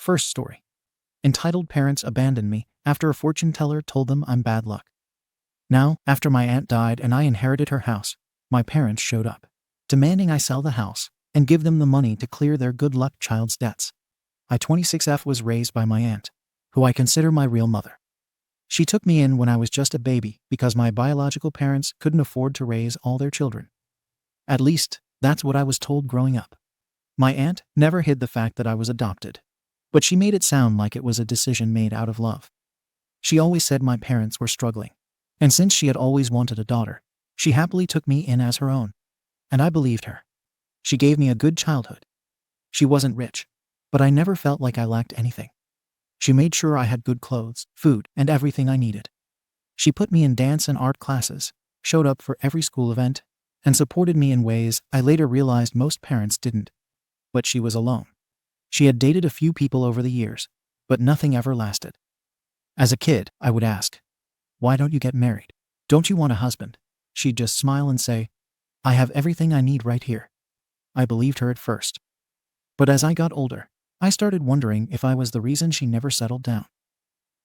First story. Entitled parents abandoned me after a fortune teller told them I'm bad luck. Now, after my aunt died and I inherited her house, my parents showed up, demanding I sell the house and give them the money to clear their good luck child's debts. I 26F was raised by my aunt, who I consider my real mother. She took me in when I was just a baby because my biological parents couldn't afford to raise all their children. At least, that's what I was told growing up. My aunt never hid the fact that I was adopted, but she made it sound like it was a decision made out of love. She always said my parents were struggling, and since she had always wanted a daughter, she happily took me in as her own. And I believed her. She gave me a good childhood. She wasn't rich, but I never felt like I lacked anything. She made sure I had good clothes, food, and everything I needed. She put me in dance and art classes, showed up for every school event, and supported me in ways I later realized most parents didn't. But she was alone. She had dated a few people over the years, but nothing ever lasted. As a kid, I would ask, "Why don't you get married? Don't you want a husband?" She'd just smile and say, "I have everything I need right here." I believed her at first. But as I got older, I started wondering if I was the reason she never settled down.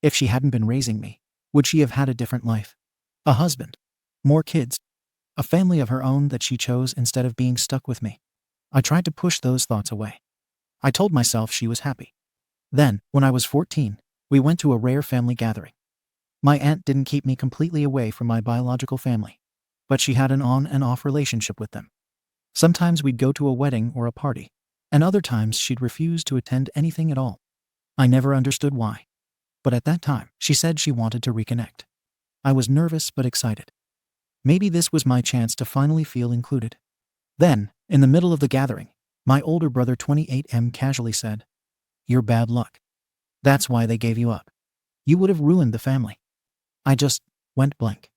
If she hadn't been raising me, would she have had a different life? A husband? More kids? A family of her own that she chose instead of being stuck with me? I tried to push those thoughts away. I told myself she was happy. Then, when I was 14, we went to a rare family gathering. My aunt didn't keep me completely away from my biological family, but she had an on and off relationship with them. Sometimes we'd go to a wedding or a party, and other times she'd refuse to attend anything at all. I never understood why. But at that time, she said she wanted to reconnect. I was nervous but excited. Maybe this was my chance to finally feel included. Then, in the middle of the gathering, my older brother 28M casually said, "You're bad luck. That's why they gave you up. You would have ruined the family." I just went blank.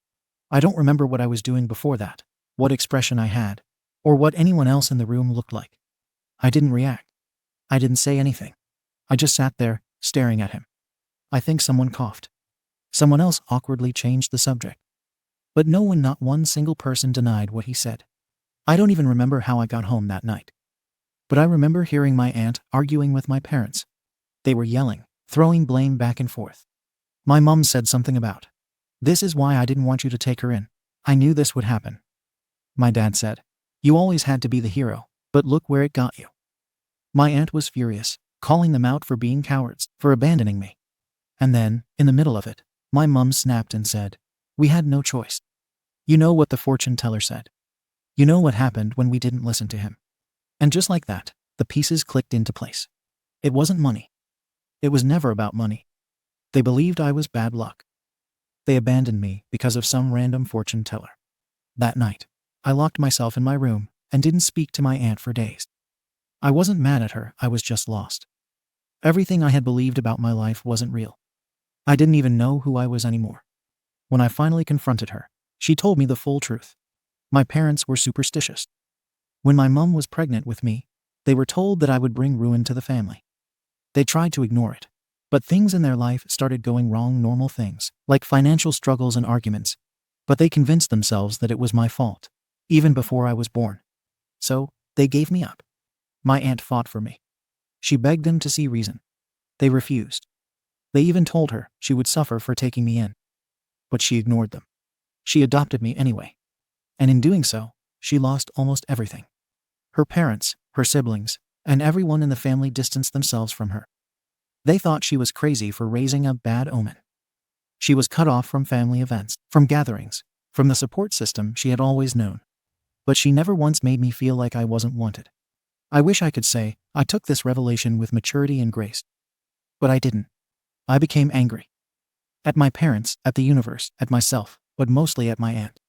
I don't remember what I was doing before that, what expression I had, or what anyone else in the room looked like. I didn't react. I didn't say anything. I just sat there, staring at him. I think someone coughed. Someone else awkwardly changed the subject. But no one, not one single person, denied what he said. I don't even remember how I got home that night. But I remember hearing my aunt arguing with my parents. They were yelling, throwing blame back and forth. My mom said something about, "This is why I didn't want you to take her in. I knew this would happen." My dad said, "You always had to be the hero, but look where it got you." My aunt was furious, calling them out for being cowards, for abandoning me. And then, in the middle of it, my mom snapped and said, "We had no choice. You know what the fortune teller said. You know what happened when we didn't listen to him." And just like that, the pieces clicked into place. It wasn't money. It was never about money. They believed I was bad luck. They abandoned me because of some random fortune teller. That night, I locked myself in my room and didn't speak to my aunt for days. I wasn't mad at her, I was just lost. Everything I had believed about my life wasn't real. I didn't even know who I was anymore. When I finally confronted her, she told me the full truth. My parents were superstitious. When my mom was pregnant with me, they were told that I would bring ruin to the family. They tried to ignore it, but things in their life started going wrong, normal things, like financial struggles and arguments. But they convinced themselves that it was my fault, even before I was born. So, they gave me up. My aunt fought for me. She begged them to see reason. They refused. They even told her she would suffer for taking me in. But she ignored them. She adopted me anyway. And in doing so, she lost almost everything. Her parents, her siblings, and everyone in the family distanced themselves from her. They thought she was crazy for raising a bad omen. She was cut off from family events, from gatherings, from the support system she had always known. But she never once made me feel like I wasn't wanted. I wish I could say I took this revelation with maturity and grace. But I didn't. I became angry. At my parents, at the universe, at myself, but mostly at my aunt.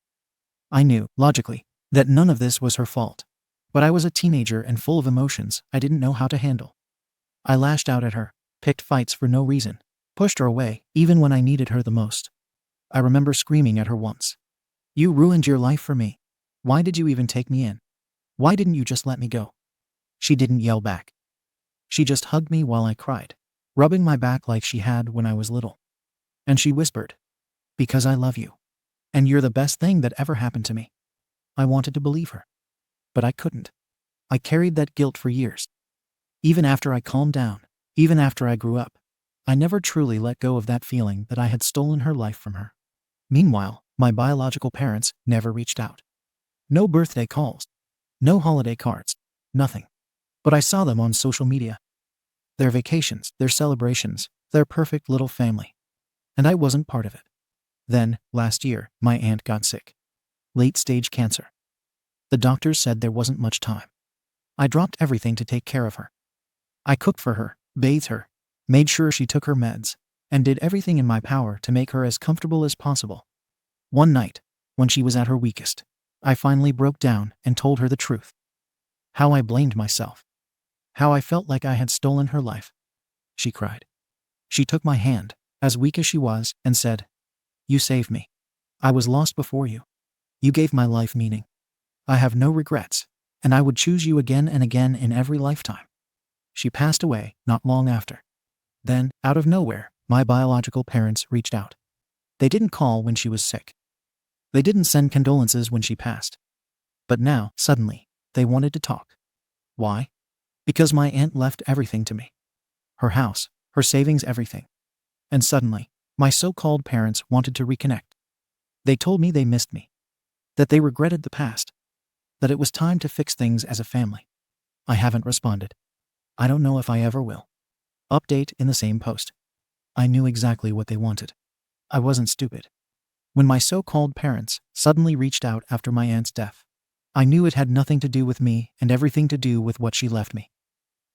I knew, logically, that none of this was her fault. But I was a teenager and full of emotions I didn't know how to handle. I lashed out at her, picked fights for no reason, pushed her away, even when I needed her the most. I remember screaming at her once. "You ruined your life for me. Why did you even take me in? Why didn't you just let me go?" She didn't yell back. She just hugged me while I cried, rubbing my back like she had when I was little. And she whispered, "Because I love you. And you're the best thing that ever happened to me." I wanted to believe her. But I couldn't. I carried that guilt for years. Even after I calmed down, Even after I grew up, I never truly let go of that feeling that I had stolen her life from her. Meanwhile, my biological parents never reached out. No birthday calls, no holiday cards, nothing. But I saw them on social media. Their vacations, their celebrations, their perfect little family. And I wasn't part of it. Then, last year, my aunt got sick. Late-stage cancer. The doctors said there wasn't much time. I dropped everything to take care of her. I cooked for her, bathed her, made sure she took her meds, and did everything in my power to make her as comfortable as possible. One night, when she was at her weakest, I finally broke down and told her the truth. How I blamed myself. How I felt like I had stolen her life. She cried. She took my hand, as weak as she was, and said, "You saved me. I was lost before you. You gave my life meaning. I have no regrets, and I would choose you again and again in every lifetime." She passed away not long after. Then, out of nowhere, my biological parents reached out. They didn't call when she was sick. They didn't send condolences when she passed. But now, suddenly, they wanted to talk. Why? Because my aunt left everything to me. Her house, her savings, everything. And suddenly, my so-called parents wanted to reconnect. They told me they missed me. That they regretted the past. That it was time to fix things as a family. I haven't responded. I don't know if I ever will. Update in the same post. I knew exactly what they wanted. I wasn't stupid. When my so-called parents suddenly reached out after my aunt's death, I knew it had nothing to do with me and everything to do with what she left me.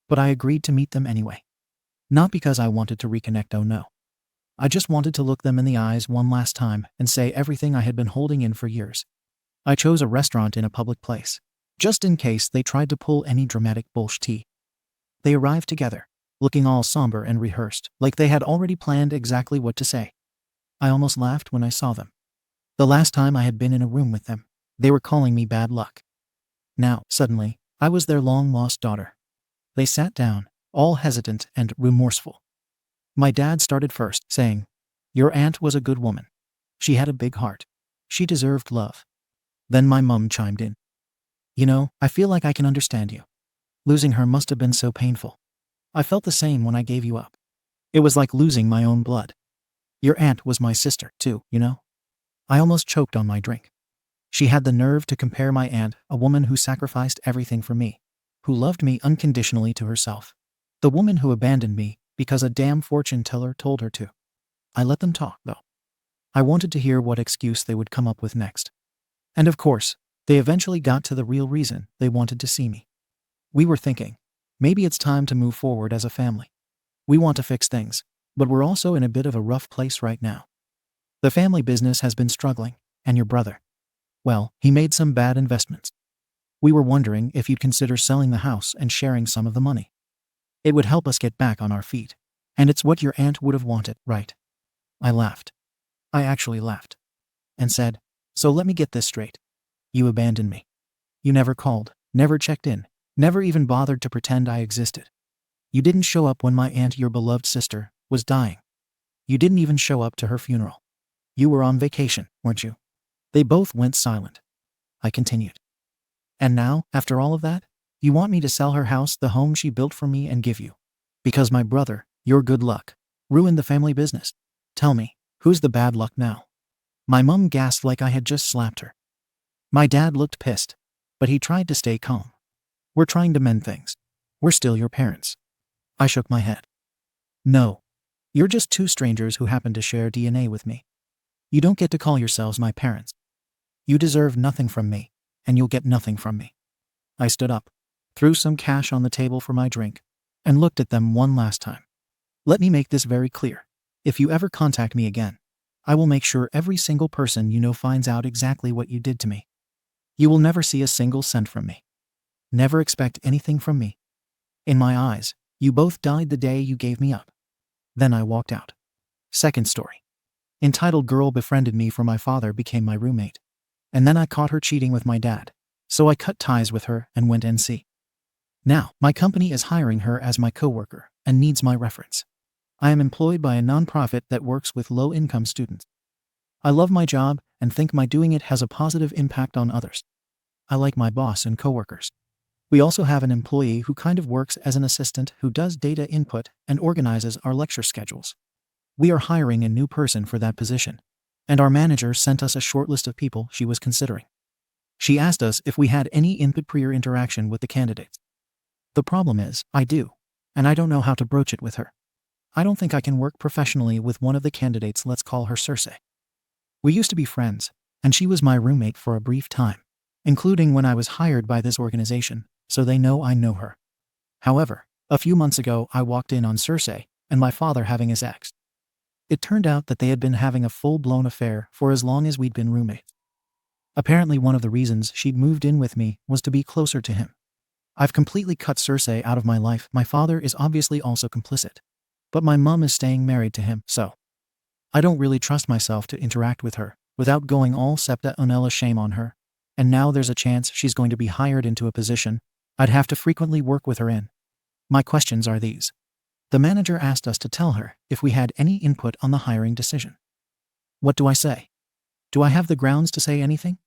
But I agreed to meet them anyway. Not because I wanted to reconnect, oh no. I just wanted to look them in the eyes one last time and say everything I had been holding in for years. I chose a restaurant in a public place, just in case they tried to pull any dramatic bullshit. They arrived together, looking all somber and rehearsed, like they had already planned exactly what to say. I almost laughed when I saw them. The last time I had been in a room with them, they were calling me bad luck. Now, suddenly, I was their long-lost daughter. They sat down, all hesitant and remorseful. My dad started first, saying, "Your aunt was a good woman. She had a big heart. She deserved love." Then my mum chimed in. "You know, I feel like I can understand you. Losing her must have been so painful. I felt the same when I gave you up. It was like losing my own blood. Your aunt was my sister, too, you know?" I almost choked on my drink. She had the nerve to compare my aunt, a woman who sacrificed everything for me, who loved me unconditionally, to herself. The woman who abandoned me because a damn fortune teller told her to. I let them talk, though. I wanted to hear what excuse they would come up with next. And of course, they eventually got to the real reason they wanted to see me. We were thinking, maybe it's time to move forward as a family. We want to fix things, but we're also in a bit of a rough place right now. The family business has been struggling, and your brother, well, he made some bad investments. We were wondering if you'd consider selling the house and sharing some of the money. It would help us get back on our feet, and it's what your aunt would have wanted, right?" I laughed. I actually laughed. And said, "So let me get this straight. You abandoned me. You never called, never checked in, never even bothered to pretend I existed. You didn't show up when my aunt, your beloved sister, was dying. You didn't even show up to her funeral. You were on vacation, weren't you?" They both went silent. I continued. "And now, after all of that, you want me to sell her house, the home she built for me, and give you? Because my brother, your good luck, ruined the family business. Tell me, who's the bad luck now?" My mum gasped like I had just slapped her. My dad looked pissed, but he tried to stay calm. "We're trying to mend things. We're still your parents." I shook my head. "No. You're just two strangers who happen to share DNA with me. You don't get to call yourselves my parents. You deserve nothing from me, and you'll get nothing from me." I stood up, threw some cash on the table for my drink, and looked at them one last time. "Let me make this very clear. If you ever contact me again, I will make sure every single person you know finds out exactly what you did to me. You will never see a single cent from me. Never expect anything from me. In my eyes, you both died the day you gave me up." Then I walked out. Second story. Entitled girl befriended me for my father became my roommate. And then I caught her cheating with my dad, so I cut ties with her and went NC. Now, my company is hiring her as my coworker and needs my reference. I am employed by a nonprofit that works with low-income students. I love my job and think my doing it has a positive impact on others. I like my boss and coworkers. We also have an employee who kind of works as an assistant who does data input and organizes our lecture schedules. We are hiring a new person for that position, and our manager sent us a short list of people she was considering. She asked us if we had any input prior interaction with the candidates. The problem is, I do, and I don't know how to broach it with her. I don't think I can work professionally with one of the candidates. Let's call her Circe. We used to be friends, and she was my roommate for a brief time, including when I was hired by this organization, so they know I know her. However, a few months ago I walked in on Circe and my father having his ex. It turned out that they had been having a full-blown affair for as long as we'd been roommates. Apparently one of the reasons she'd moved in with me was to be closer to him. I've completely cut Circe out of my life. My father is obviously also complicit, but my mom is staying married to him, so I don't really trust myself to interact with her without going all septa onella shame on her. And now there's a chance she's going to be hired into a position I'd have to frequently work with her in. My questions are these. The manager asked us to tell her if we had any input on the hiring decision. What do I say? Do I have the grounds to say anything?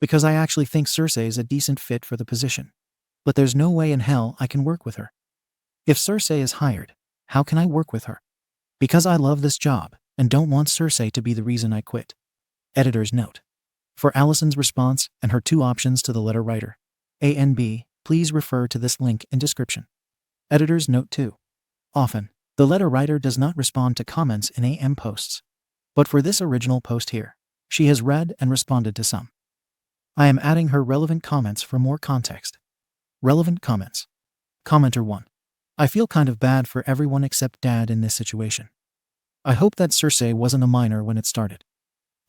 Because I actually think Circe is a decent fit for the position. But there's no way in hell I can work with her. If Circe is hired, how can I work with her? Because I love this job and don't want Circe to be the reason I quit. Editor's note. For Allison's response and her 2 options to the letter writer, A and B, please refer to this link in description. Editor's note 2. Often, the letter writer does not respond to comments in AM posts. But for this original post here, she has read and responded to some. I am adding her relevant comments for more context. Relevant comments. Commenter 1. I feel kind of bad for everyone except Dad in this situation. I hope that Circe wasn't a minor when it started.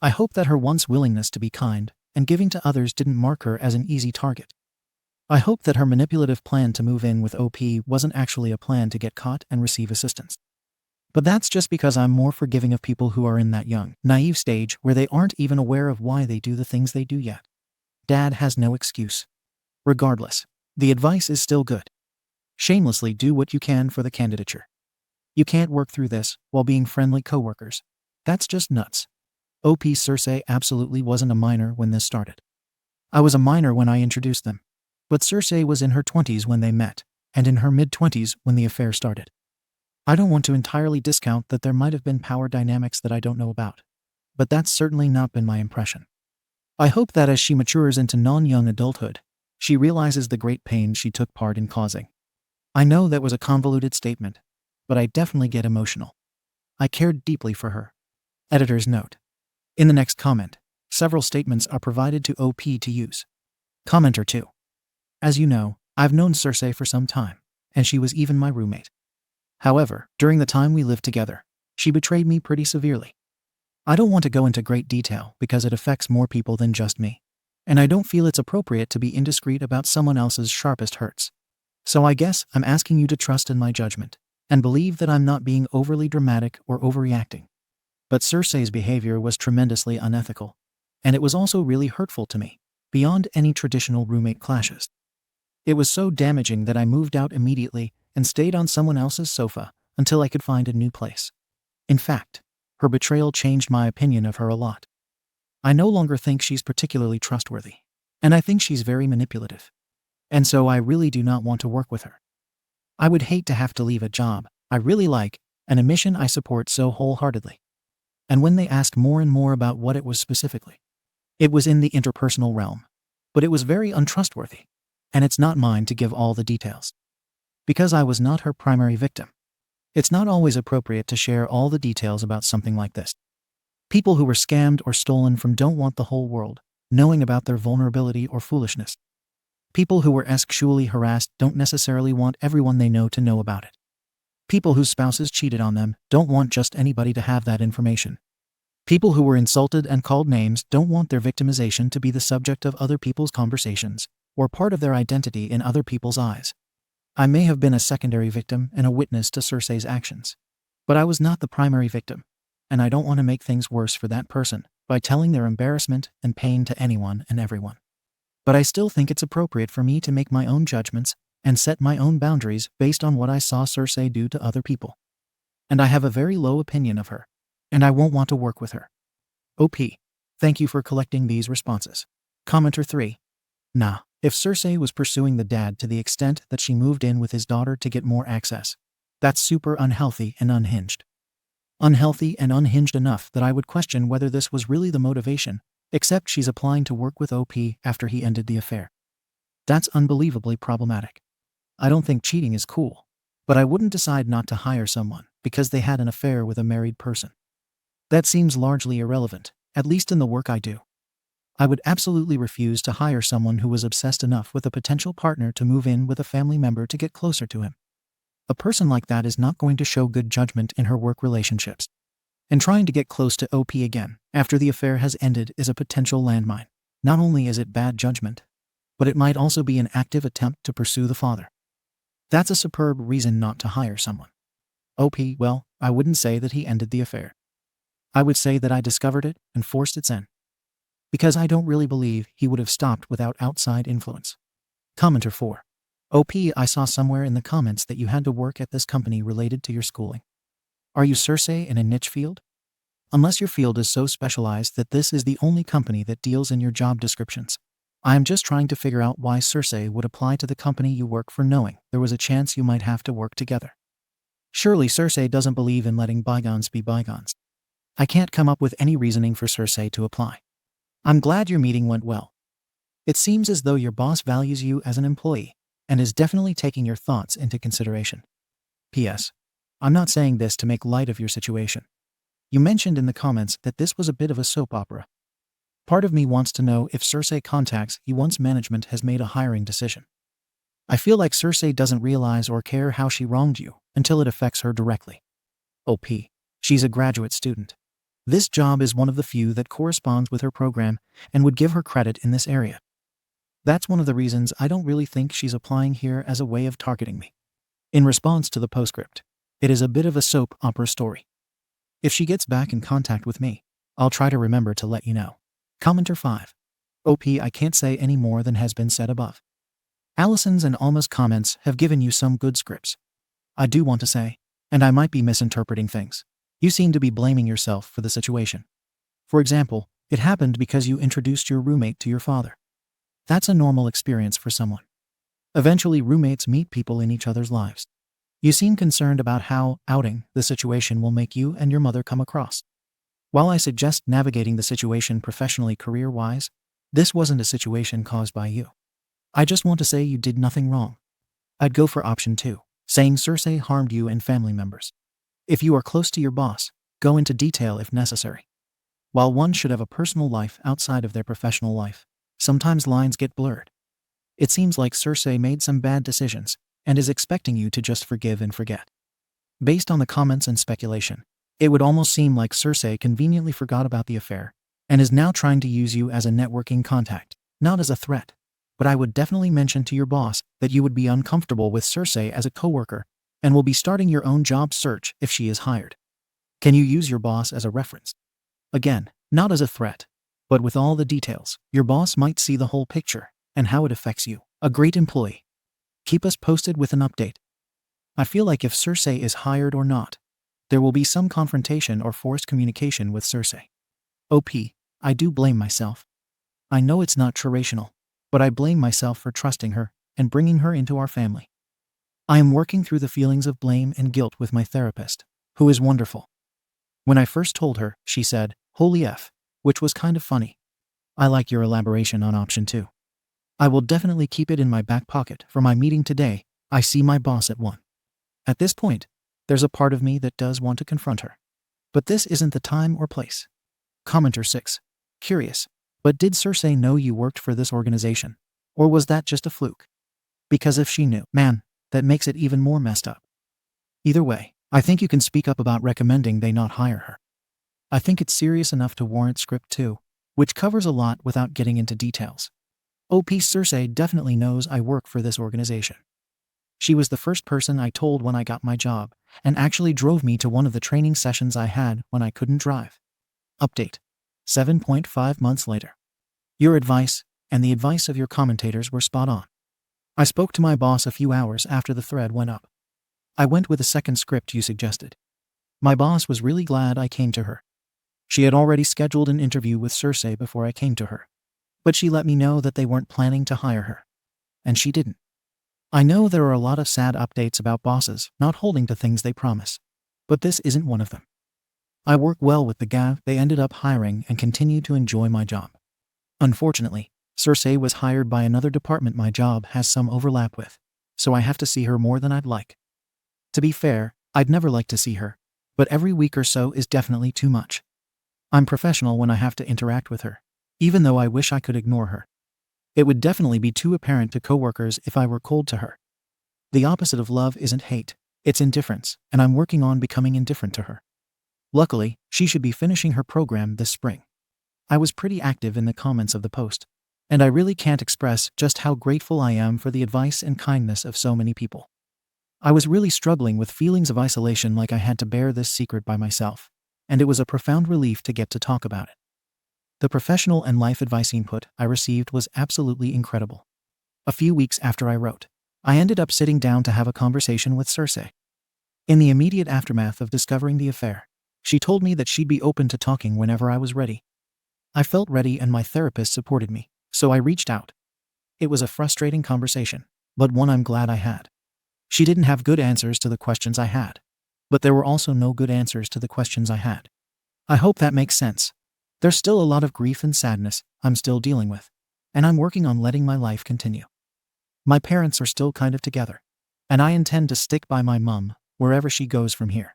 I hope that her once willingness to be kind and giving to others didn't mark her as an easy target. I hope that her manipulative plan to move in with OP wasn't actually a plan to get caught and receive assistance. But that's just because I'm more forgiving of people who are in that young, naive stage where they aren't even aware of why they do the things they do yet. Dad has no excuse. Regardless, the advice is still good. Shamelessly do what you can for the candidature. You can't work through this while being friendly coworkers. That's just nuts. OP Circe absolutely wasn't a minor when this started. I was a minor when I introduced them. But Circe was in her 20s when they met, and in her mid-20s when the affair started. I don't want to entirely discount that there might have been power dynamics that I don't know about, but that's certainly not been my impression. I hope that as she matures into non-young adulthood, she realizes the great pain she took part in causing. I know that was a convoluted statement, but I definitely get emotional. I cared deeply for her. Editor's note. In the next comment, several statements are provided to OP to use. Commenter 2. As you know, I've known Circe for some time, and she was even my roommate. However, during the time we lived together, she betrayed me pretty severely. I don't want to go into great detail because it affects more people than just me, and I don't feel it's appropriate to be indiscreet about someone else's sharpest hurts. So I guess I'm asking you to trust in my judgment, and believe that I'm not being overly dramatic or overreacting. But Circe's behavior was tremendously unethical, and it was also really hurtful to me, beyond any traditional roommate clashes. It was so damaging that I moved out immediately and stayed on someone else's sofa until I could find a new place. In fact, her betrayal changed my opinion of her a lot. I no longer think she's particularly trustworthy, and I think she's very manipulative. And so I really do not want to work with her. I would hate to have to leave a job I really like and a mission I support so wholeheartedly. And when they asked more and more about what it was specifically, it was in the interpersonal realm, but it was very untrustworthy. And it's not mine to give all the details. Because I was not her primary victim. It's not always appropriate to share all the details about something like this. People who were scammed or stolen from don't want the whole world knowing about their vulnerability or foolishness. People who were sexually harassed don't necessarily want everyone they know to know about it. People whose spouses cheated on them don't want just anybody to have that information. People who were insulted and called names don't want their victimization to be the subject of other people's conversations or part of their identity in other people's eyes. I may have been a secondary victim and a witness to Circe's actions, but I was not the primary victim, and I don't want to make things worse for that person by telling their embarrassment and pain to anyone and everyone. But I still think it's appropriate for me to make my own judgments and set my own boundaries based on what I saw Circe do to other people. And I have a very low opinion of her, and I won't want to work with her. OP. Thank you for collecting these responses. Commenter 3. Nah. If Cersei was pursuing the dad to the extent that she moved in with his daughter to get more access, that's super unhealthy and unhinged. Unhealthy and unhinged enough that I would question whether this was really the motivation, except she's applying to work with OP after he ended the affair. That's unbelievably problematic. I don't think cheating is cool, but I wouldn't decide not to hire someone because they had an affair with a married person. That seems largely irrelevant, at least in the work I do. I would absolutely refuse to hire someone who was obsessed enough with a potential partner to move in with a family member to get closer to him. A person like that is not going to show good judgment in her work relationships. And trying to get close to OP again after the affair has ended is a potential landmine. Not only is it bad judgment, but it might also be an active attempt to pursue the father. That's a superb reason not to hire someone. OP, well, I wouldn't say that he ended the affair. I would say that I discovered it and forced its end. Because I don't really believe he would have stopped without outside influence. Commenter 4. OP, I saw somewhere in the comments that you had to work at this company related to your schooling. Are you Cersei in a niche field? Unless your field is so specialized that this is the only company that deals in your job descriptions. I am just trying to figure out why Cersei would apply to the company you work for knowing there was a chance you might have to work together. Surely Cersei doesn't believe in letting bygones be bygones. I can't come up with any reasoning for Cersei to apply. I'm glad your meeting went well. It seems as though your boss values you as an employee and is definitely taking your thoughts into consideration. P.S. I'm not saying this to make light of your situation. You mentioned in the comments that this was a bit of a soap opera. Part of me wants to know if Cersei contacts you once management has made a hiring decision. I feel like Cersei doesn't realize or care how she wronged you until it affects her directly. OP. She's a graduate student. This job is one of the few that corresponds with her program and would give her credit in this area. That's one of the reasons I don't really think she's applying here as a way of targeting me. In response to the postscript, it is a bit of a soap opera story. If she gets back in contact with me, I'll try to remember to let you know. Commenter 5. OP, I can't say any more than has been said above. Allison's and Alma's comments have given you some good scripts. I do want to say, and I might be misinterpreting things, you seem to be blaming yourself for the situation. For example, it happened because you introduced your roommate to your father. That's a normal experience for someone. Eventually, roommates meet people in each other's lives. You seem concerned about how outing the situation will make you and your mother come across. While I suggest navigating the situation professionally career-wise, this wasn't a situation caused by you. I just want to say you did nothing wrong. I'd go for option 2, saying Cersei harmed you and family members. If you are close to your boss, go into detail if necessary. While one should have a personal life outside of their professional life, sometimes lines get blurred. It seems like Cersei made some bad decisions and is expecting you to just forgive and forget. Based on the comments and speculation, it would almost seem like Cersei conveniently forgot about the affair and is now trying to use you as a networking contact, not as a threat. But I would definitely mention to your boss that you would be uncomfortable with Cersei as a coworker and will be starting your own job search if she is hired. Can you use your boss as a reference? Again, not as a threat, but with all the details. Your boss might see the whole picture and how it affects you. A great employee. Keep us posted with an update. I feel like if Cersei is hired or not, there will be some confrontation or forced communication with Cersei. OP, I do blame myself. I know it's not traditional, but I blame myself for trusting her and bringing her into our family. I am working through the feelings of blame and guilt with my therapist, who is wonderful. When I first told her, she said, "Holy F," which was kind of funny. I like your elaboration on option 2. I will definitely keep it in my back pocket for my meeting today. I see my boss at 1. At this point, there's a part of me that does want to confront her. But this isn't the time or place. Commenter 6. Curious, but did Cersei know you worked for this organization? Or was that just a fluke? Because if she knew, man, that makes it even more messed up. Either way, I think you can speak up about recommending they not hire her. I think it's serious enough to warrant script 2, which covers a lot without getting into details. OP, Cersei definitely knows I work for this organization. She was the first person I told when I got my job, and actually drove me to one of the training sessions I had when I couldn't drive. Update. 7.5 months later. Your advice, and the advice of your commentators were spot on. I spoke to my boss a few hours after the thread went up. I went with the second script you suggested. My boss was really glad I came to her. She had already scheduled an interview with Cersei before I came to her. But she let me know that they weren't planning to hire her. and she didn't. I know there are a lot of sad updates about bosses not holding to things they promise, but this isn't one of them. I work well with the guy they ended up hiring and continue to enjoy my job. Unfortunately, Cersei was hired by another department my job has some overlap with, so I have to see her more than I'd like. To be fair, I'd never like to see her, but every week or so is definitely too much. I'm professional when I have to interact with her, even though I wish I could ignore her. It would definitely be too apparent to coworkers if I were cold to her. The opposite of love isn't hate, it's indifference, and I'm working on becoming indifferent to her. Luckily, she should be finishing her program this spring. I was pretty active in the comments of the post, and I really can't express just how grateful I am for the advice and kindness of so many people. I was really struggling with feelings of isolation, like I had to bear this secret by myself, and it was a profound relief to get to talk about it. The professional and life advice input I received was absolutely incredible. A few weeks after I wrote, I ended up sitting down to have a conversation with Cersei. In the immediate aftermath of discovering the affair, she told me that she'd be open to talking whenever I was ready. I felt ready and my therapist supported me, so I reached out. It was a frustrating conversation, but one I'm glad I had. She didn't have good answers to the questions I had, but there were also no good answers to the questions I had. I hope that makes sense. There's still a lot of grief and sadness I'm still dealing with, and I'm working on letting my life continue. My parents are still kind of together, and I intend to stick by my mom wherever she goes from here.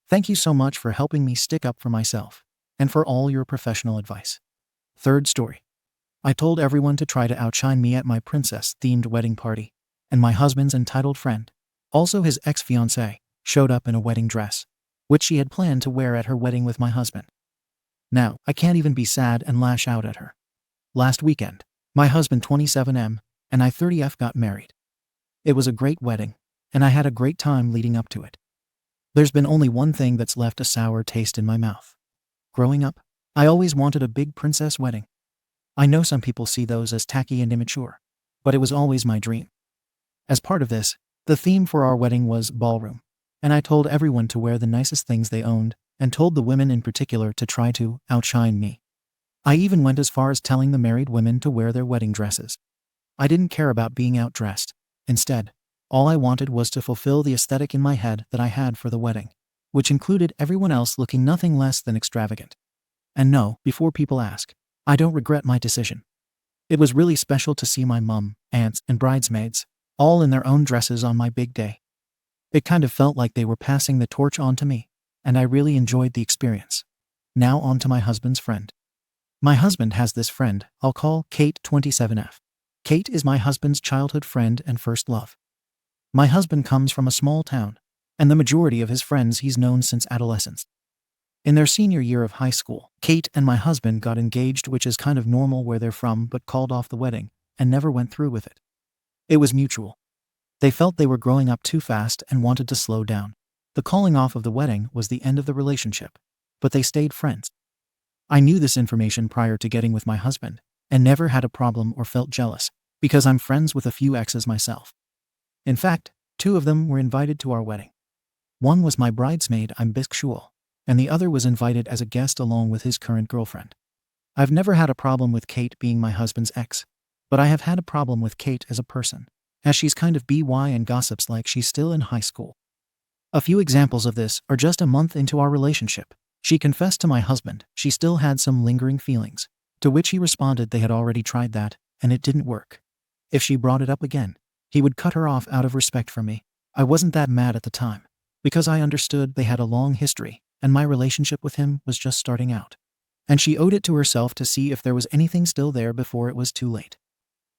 Thank you so much for helping me stick up for myself, and for all your professional advice. Third story. I told everyone to try to outshine me at my princess-themed wedding party, and my husband's entitled friend, also his ex-fiancée, showed up in a wedding dress, which she had planned to wear at her wedding with my husband. Now, I can't even be sad and lash out at her. Last weekend, my husband 27M and I 30F got married. It was a great wedding, and I had a great time leading up to it. There's been only one thing that's left a sour taste in my mouth. Growing up, I always wanted a big princess wedding. I know some people see those as tacky and immature, but it was always my dream. As part of this, the theme for our wedding was ballroom, and I told everyone to wear the nicest things they owned, and told the women in particular to try to outshine me. I even went as far as telling the married women to wear their wedding dresses. I didn't care about being outdressed. Instead, all I wanted was to fulfill the aesthetic in my head that I had for the wedding, which included everyone else looking nothing less than extravagant. And no, before people ask, I don't regret my decision. It was really special to see my mom, aunts, and bridesmaids, all in their own dresses on my big day. It kind of felt like they were passing the torch on to me, and I really enjoyed the experience. Now on to my husband's friend. My husband has this friend I'll call Kate 27F. Kate is my husband's childhood friend and first love. My husband comes from a small town, and the majority of his friends he's known since adolescence. In their senior year of high school, Kate and my husband got engaged, which is kind of normal where they're from, but called off the wedding and never went through with it. It was mutual. They felt they were growing up too fast and wanted to slow down. The calling off of the wedding was the end of the relationship, but they stayed friends. I knew this information prior to getting with my husband, and never had a problem or felt jealous, because I'm friends with a few exes myself. In fact, 2 of them were invited to our wedding. One was my bridesmaid, IMBiskshul, and the other was invited as a guest along with his current girlfriend. I've never had a problem with Kate being my husband's ex, but I have had a problem with Kate as a person, as she's kind of BY and gossips like she's still in high school. A few examples of this are just a month into our relationship. She confessed to my husband she still had some lingering feelings, to which he responded they had already tried that, and it didn't work. If she brought it up again, he would cut her off out of respect for me. I wasn't that mad at the time, because I understood they had a long history, and my relationship with him was just starting out. And she owed it to herself to see if there was anything still there before it was too late.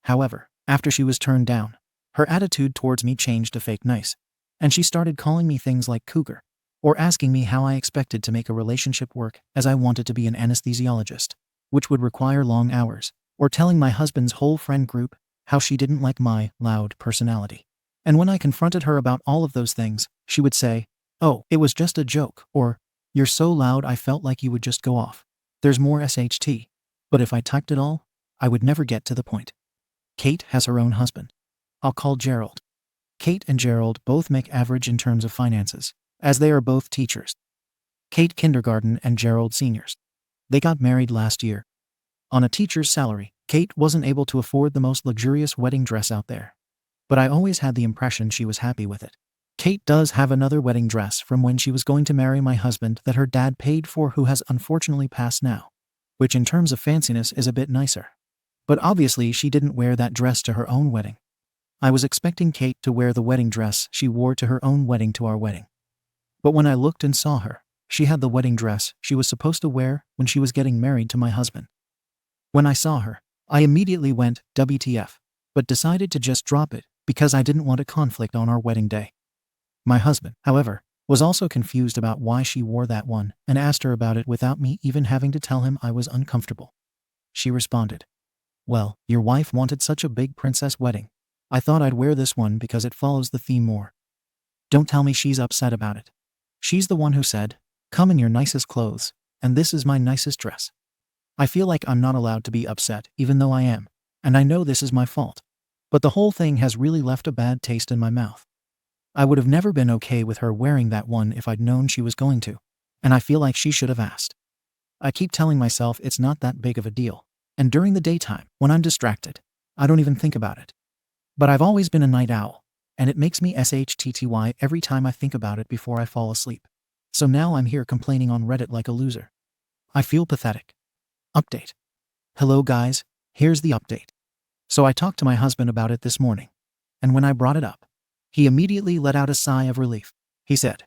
However, after she was turned down, her attitude towards me changed to fake nice, and she started calling me things like cougar, or asking me how I expected to make a relationship work, as I wanted to be an anesthesiologist, which would require long hours, or telling my husband's whole friend group how she didn't like my loud personality. And when I confronted her about all of those things, she would say, "Oh, it was just a joke," or, "You're so loud I felt like you would just go off. There's more SHT. But if I typed it all, I would never get to the point." Kate has her own husband. I'll call Gerald. Kate and Gerald both make average in terms of finances, as they are both teachers. Kate kindergarten and Gerald seniors. They got married last year. On a teacher's salary, Kate wasn't able to afford the most luxurious wedding dress out there, but I always had the impression she was happy with it. Kate does have another wedding dress from when she was going to marry my husband that her dad paid for, who has unfortunately passed now, which in terms of fanciness is a bit nicer. But obviously she didn't wear that dress to her own wedding. I was expecting Kate to wear the wedding dress she wore to her own wedding to our wedding. But when I looked and saw her, she had the wedding dress she was supposed to wear when she was getting married to my husband. When I saw her, I immediately went, WTF, but decided to just drop it because I didn't want a conflict on our wedding day. My husband, however, was also confused about why she wore that one and asked her about it without me even having to tell him I was uncomfortable. She responded, "Well, your wife wanted such a big princess wedding. I thought I'd wear this one because it follows the theme more." Don't tell me she's upset about it. She's the one who said, "Come in your nicest clothes, and this is my nicest dress." I feel like I'm not allowed to be upset even though I am, and I know this is my fault. But the whole thing has really left a bad taste in my mouth. I would have never been okay with her wearing that one if I'd known she was going to, and I feel like she should have asked. I keep telling myself it's not that big of a deal, and during the daytime, when I'm distracted, I don't even think about it. But I've always been a night owl, and it makes me SHTTY every time I think about it before I fall asleep. So now I'm here complaining on Reddit like a loser. I feel pathetic. Update. Hello guys, here's the update. So I talked to my husband about it this morning, and when I brought it up, he immediately let out a sigh of relief. He said,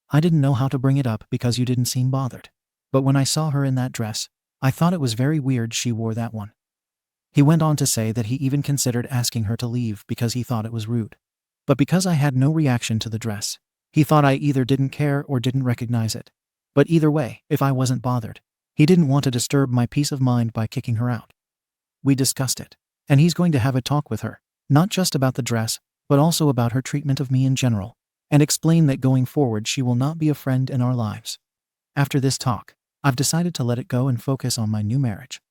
"I didn't know how to bring it up because you didn't seem bothered. But when I saw her in that dress, I thought it was very weird she wore that one." He went on to say that he even considered asking her to leave because he thought it was rude. But because I had no reaction to the dress, he thought I either didn't care or didn't recognize it. But either way, if I wasn't bothered, he didn't want to disturb my peace of mind by kicking her out. We discussed it, and he's going to have a talk with her, not just about the dress, but also about her treatment of me in general, and explain that going forward she will not be a friend in our lives. After this talk, I've decided to let it go and focus on my new marriage.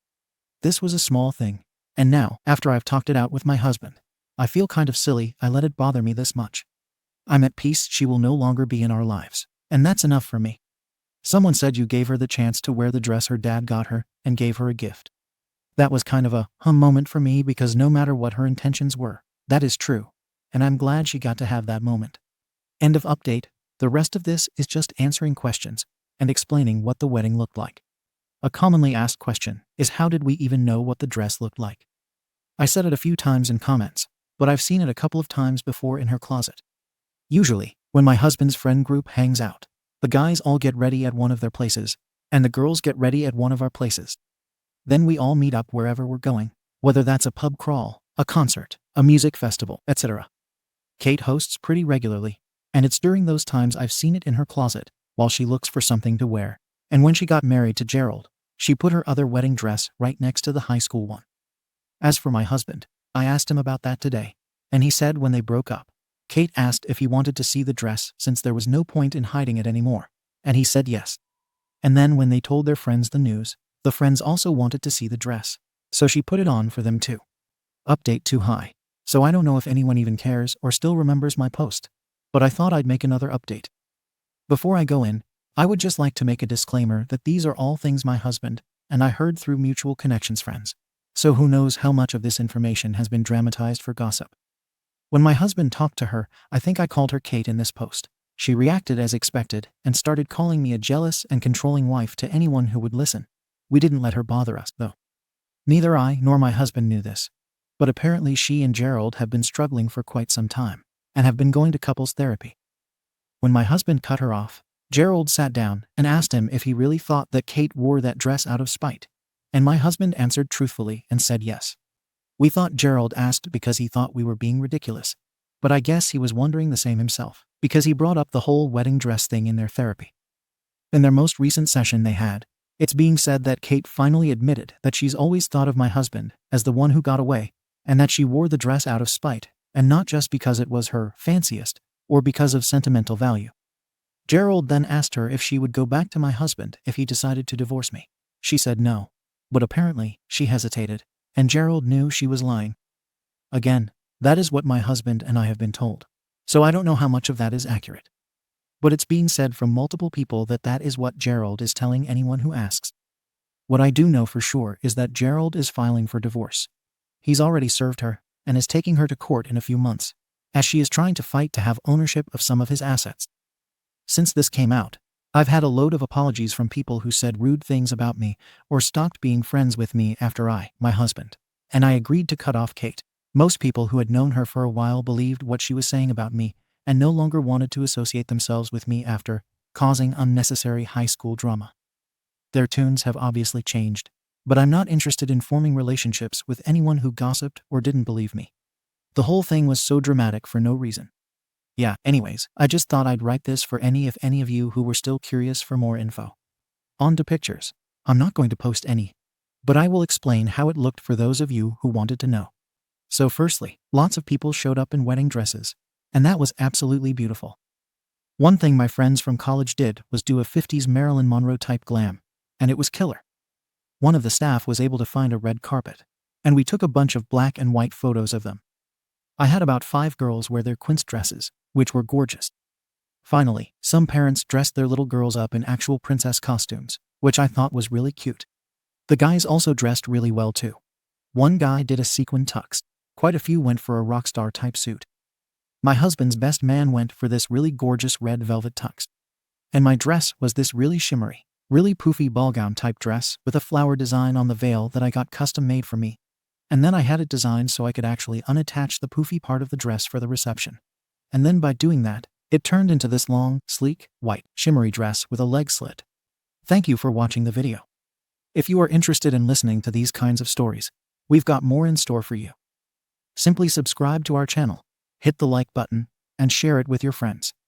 This was a small thing, and now, after I've talked it out with my husband, I feel kind of silly I let it bother me this much. I'm at peace she will no longer be in our lives, and that's enough for me. Someone said you gave her the chance to wear the dress her dad got her and gave her a gift. That was kind of a moment for me because no matter what her intentions were, that is true, and I'm glad she got to have that moment. End of update. The rest of this is just answering questions and explaining what the wedding looked like. A commonly asked question is, how did we even know what the dress looked like? I said it a few times in comments, but I've seen it a couple of times before in her closet. Usually, when my husband's friend group hangs out, the guys all get ready at one of their places, and the girls get ready at one of our places. Then we all meet up wherever we're going, whether that's a pub crawl, a concert, a music festival, etc. Kate hosts pretty regularly, and it's during those times I've seen it in her closet, while she looks for something to wear. And when she got married to Gerald, she put her other wedding dress right next to the high school one. As for my husband, I asked him about that today, and he said when they broke up, Kate asked if he wanted to see the dress since there was no point in hiding it anymore, and he said yes. And then when they told their friends the news, the friends also wanted to see the dress, so she put it on for them too. Update too high, so I don't know if anyone even cares or still remembers my post, but I thought I'd make another update. Before I go in, I would just like to make a disclaimer that these are all things my husband and I heard through mutual connections friends, so who knows how much of this information has been dramatized for gossip. When my husband talked to her, I think I called her Kate in this post. She reacted as expected and started calling me a jealous and controlling wife to anyone who would listen. We didn't let her bother us, though. Neither I nor my husband knew this, but apparently she and Gerald have been struggling for quite some time and have been going to couples therapy. When my husband cut her off, Gerald sat down and asked him if he really thought that Kate wore that dress out of spite, and my husband answered truthfully and said yes. We thought Gerald asked because he thought we were being ridiculous, but I guess he was wondering the same himself, because he brought up the whole wedding dress thing in their therapy. In their most recent session they had, it's being said that Kate finally admitted that she's always thought of my husband as the one who got away, and that she wore the dress out of spite, and not just because it was her fanciest, or because of sentimental value. Gerald then asked her if she would go back to my husband if he decided to divorce me. She said no, but apparently she hesitated, and Gerald knew she was lying. Again, that is what my husband and I have been told, so I don't know how much of that is accurate. But it's being said from multiple people that that is what Gerald is telling anyone who asks. What I do know for sure is that Gerald is filing for divorce. He's already served her and is taking her to court in a few months, as she is trying to fight to have ownership of some of his assets. Since this came out, I've had a load of apologies from people who said rude things about me or stopped being friends with me after my husband, and I agreed to cut off Kate. Most people who had known her for a while believed what she was saying about me and no longer wanted to associate themselves with me after causing unnecessary high school drama. Their tunes have obviously changed, but I'm not interested in forming relationships with anyone who gossiped or didn't believe me. The whole thing was so dramatic for no reason. Yeah, anyways, I just thought I'd write this for if any of you who were still curious for more info. On to pictures. I'm not going to post any, but I will explain how it looked for those of you who wanted to know. So firstly, lots of people showed up in wedding dresses, and that was absolutely beautiful. One thing my friends from college did was do a 50s Marilyn Monroe type glam, and it was killer. One of the staff was able to find a red carpet, and we took a bunch of black and white photos of them. I had about 5 girls wear their quince dresses, which were gorgeous. Finally, some parents dressed their little girls up in actual princess costumes, which I thought was really cute. The guys also dressed really well too. One guy did a sequin tux. Quite a few went for a rock star type suit. My husband's best man went for this really gorgeous red velvet tux. And my dress was this really shimmery, really poofy ball gown type dress with a flower design on the veil that I got custom made for me. And then I had it designed so I could actually unattach the poofy part of the dress for the reception. And then by doing that, it turned into this long, sleek, white, shimmery dress with a leg slit. Thank you for watching the video. If you are interested in listening to these kinds of stories, we've got more in store for you. Simply subscribe to our channel, hit the like button, and share it with your friends.